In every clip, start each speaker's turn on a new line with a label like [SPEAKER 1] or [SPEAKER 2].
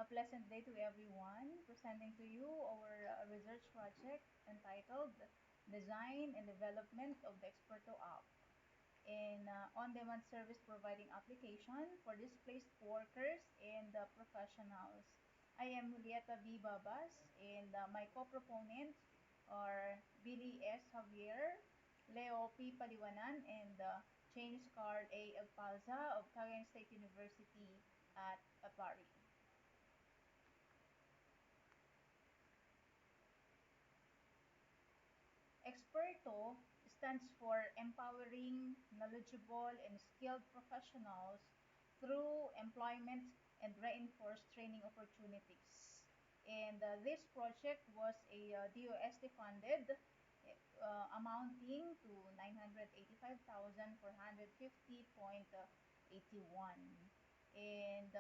[SPEAKER 1] A pleasant day to everyone. Presenting to you our research project entitled Design and Development of the EKSPERTO app in on-demand service providing application for displaced workers and professionals. I am Julieta B. Babas, and my co-proponents are Billy S. Javier, Leo P. Paliwanan, and James Carl A. Agpalza of Cagayan State University at Apari. EKSPERTO stands for Empowering Knowledgeable and Skilled Professionals through Employment and Reinforced Training Opportunities. And this project was a DOST funded, amounting to 985,450.81. And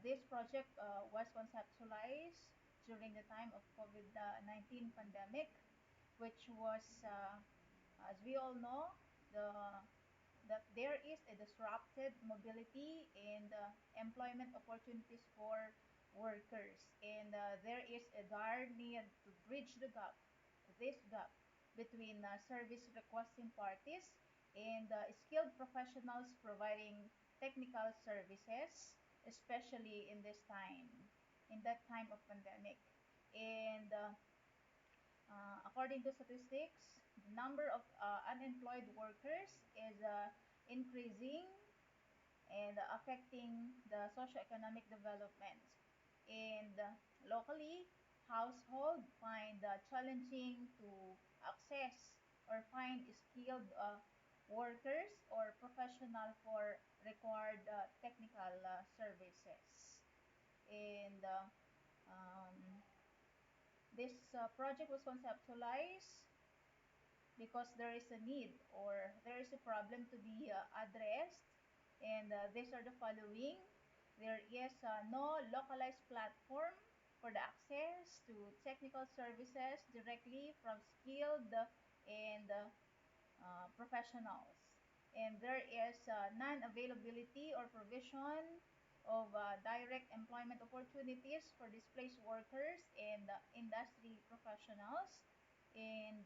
[SPEAKER 1] this project was conceptualized during the time of COVID-19 pandemic, which was, as we all know, that there is a disrupted mobility and employment opportunities for workers, and there is a dire need to bridge this gap between service requesting parties and skilled professionals providing technical services, especially in that time of pandemic. And according to statistics, the number of unemployed workers is increasing and affecting the socioeconomic development. And locally, households find challenging to access or find skilled workers or professional for required technical services. And this project was conceptualized because there is a need or there is a problem to be addressed, and these are the following. There is no localized platform for the access to technical services directly from skilled and professionals, and there is non-availability or provision of direct employment opportunities for displaced workers and industry professionals. And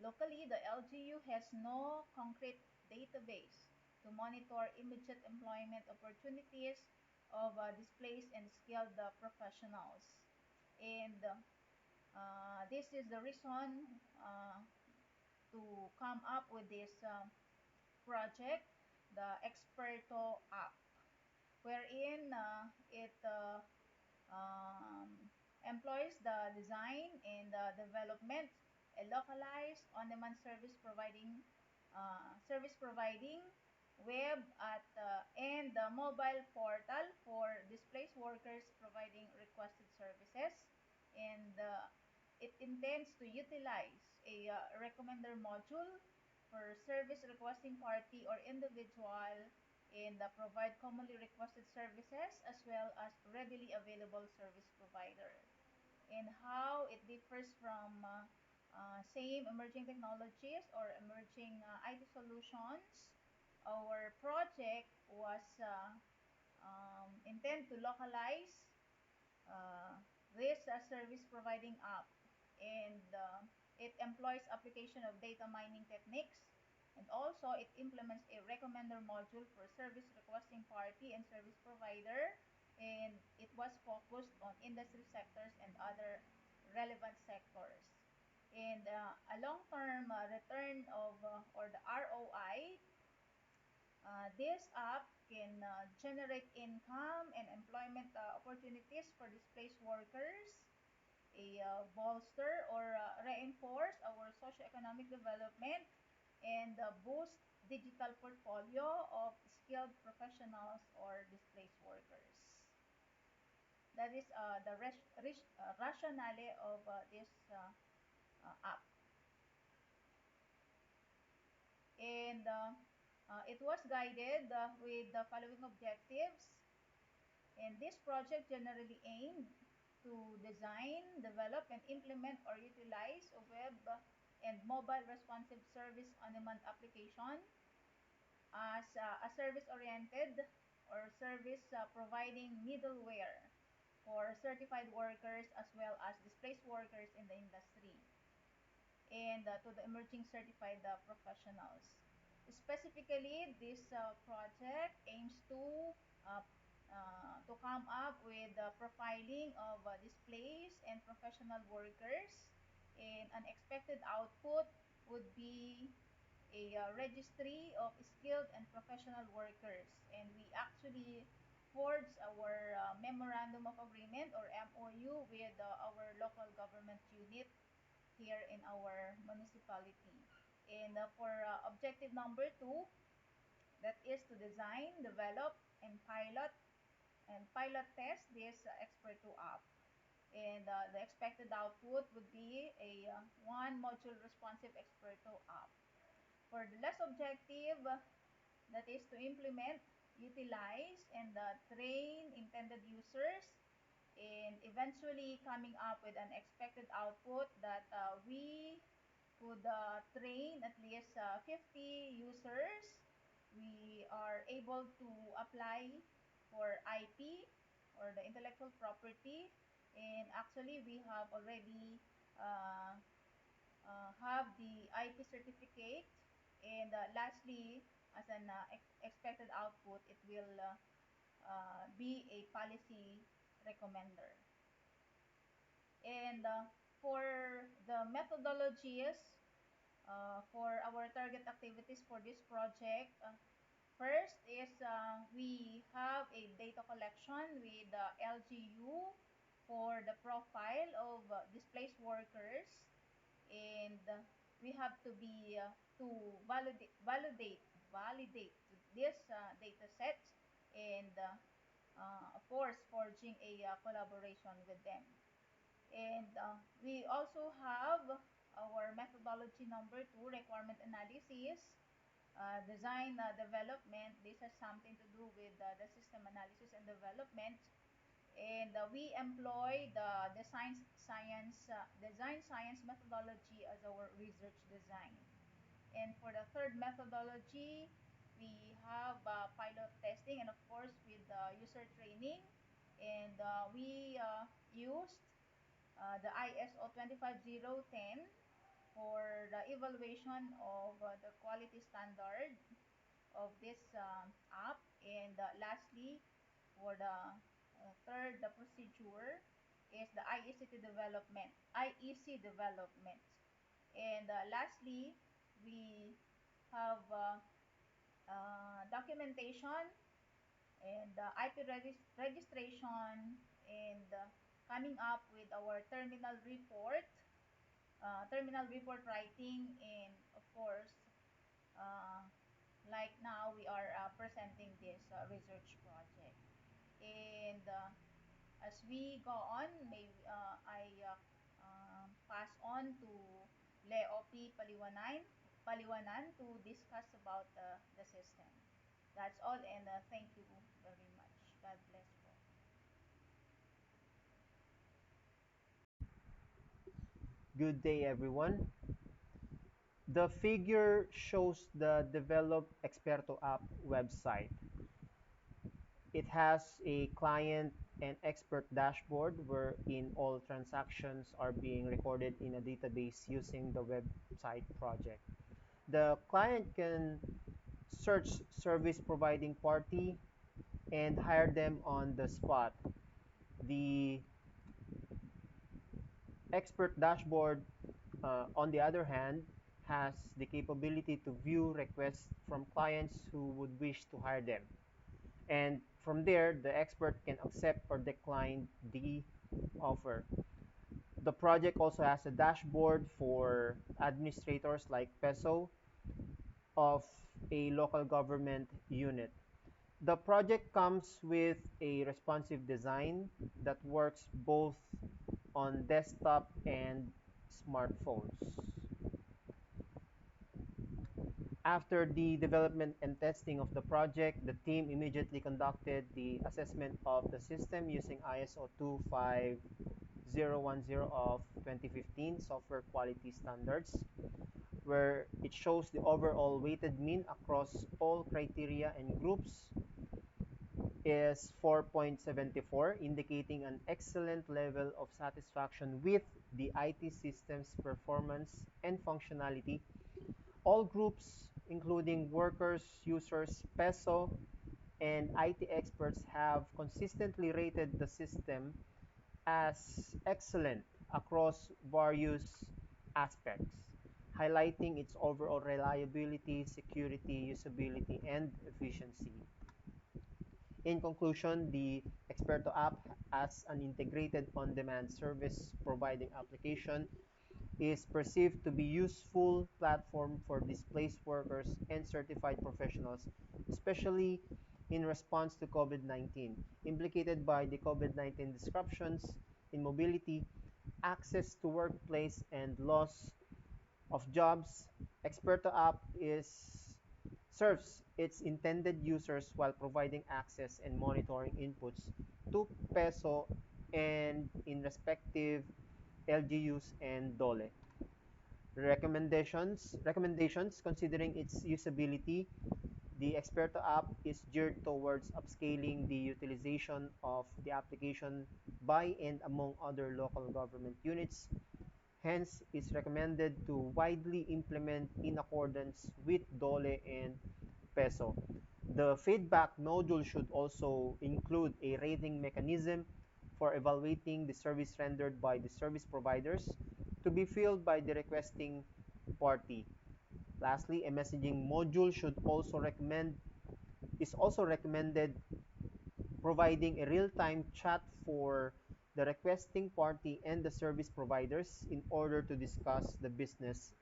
[SPEAKER 1] locally, the LGU has no concrete database to monitor immediate employment opportunities of displaced and skilled professionals. And this is the reason to come up with this project, the EKSPERTO app, wherein it employs the design and the development a localized on-demand service providing web and the mobile portal for displaced workers providing requested services. And it intends to utilize a recommender module for service requesting party or individual, and provide commonly requested services as well as readily available service provider. And how it differs from same emerging technologies or emerging IT solutions. Our project was intended to localize uh, this service providing app, and it employs application of data mining techniques, and also it implements a recommender module for service requesting party and service provider, and it was focused on industry sectors and other relevant sectors. And a long-term return of or the ROI, this app can generate income and employment opportunities for displaced workers, a bolster or reinforce our socioeconomic development, and boost digital portfolio of skilled professionals or displaced workers. That is the rationale of this app. And it was guided with the following objectives. And this project generally aimed to design, develop, and implement or utilize a web and mobile responsive service on-demand application as a service-oriented or service providing middleware for certified workers as well as displaced workers in the industry, and to the emerging certified professionals. Specifically, this project aims uh, to come up with the profiling of displaced and professional workers, and an expected output would be a registry of skilled and professional workers. And we actually forged our memorandum of agreement, or MOU, with our local government unit here in our municipality. And for objective number 2, that is to design, develop, and pilot test this EKSPERTO app. And the expected output would be a one module responsive EKSPERTO app. For the last objective, that is to implement, utilize, and train intended users, and eventually coming up with an expected output that we could train at least 50 users. We are able to apply for IP, or the intellectual property, and actually we have already uh, have the IP certificate. And lastly, as an expected output, it will be a policy recommender. And for the methodologies for our target activities for this project, first is we have a data collection with LGU for the profile of displaced workers, and we have to be to validate this data set, and of course forging a collaboration with them. And we also have our methodology number 2, requirement analysis, design development. This has something to do with the system analysis and development. And we employ the design science methodology as our research design. And for the third methodology, we have pilot testing, and of course with user training. And we used the ISO 25010 for the evaluation of the quality standard of this app. And lastly, for the third the procedure is the IEC development. And lastly, we have documentation, and IP registration, and coming up with our terminal report writing, and of course, uh, like now we are presenting this research project. And as we go on, I pass on to Leo P. Paliwanan to discuss about the system. That's all, and thank you very much. God bless you.
[SPEAKER 2] Good day, everyone. The figure shows the Develop Experto app website. It has a client and expert dashboard wherein all transactions are being recorded in a database using the website project. The client can search service providing party and hire them on the spot. The expert dashboard, on the other hand, has the capability to view requests from clients who would wish to hire them. And from there, the expert can accept or decline the offer. The project also has a dashboard for administrators like PESO of a local government unit. The project comes with a responsive design that works both on desktop and smartphones. After the development and testing of the project, the team immediately conducted the assessment of the system using ISO 25010 of 2015 software quality standards, where it shows the overall weighted mean across all criteria and groups. is 4.74, indicating an excellent level of satisfaction with the IT system's performance and functionality. All groups, including workers, users, PESO, and IT experts, have consistently rated the system as excellent across various aspects, highlighting its overall reliability, security, usability, and efficiency. In conclusion, the Experto app, as an integrated on-demand service providing application, is perceived to be useful platform for displaced workers and certified professionals, especially in response to COVID-19, implicated by the COVID-19 disruptions in mobility, access to workplace, and loss of jobs. Experto app is serves its intended users while providing access and monitoring inputs to PESO and in respective LGUs and DOLE. Recommendations considering its usability. The Experto app is geared towards upscaling the utilization of the application by and among other local government units. Hence, is recommended to widely implement in accordance with DOLE and PESO. The feedback module should also include a rating mechanism for evaluating the service rendered by the service providers to be filled by the requesting party. Lastly, a messaging module is also recommended, providing a real-time chat for the requesting party and the service providers in order to discuss the business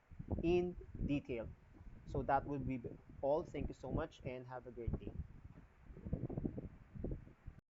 [SPEAKER 2] in detail. So that would be all. Thank you so much and have a great day.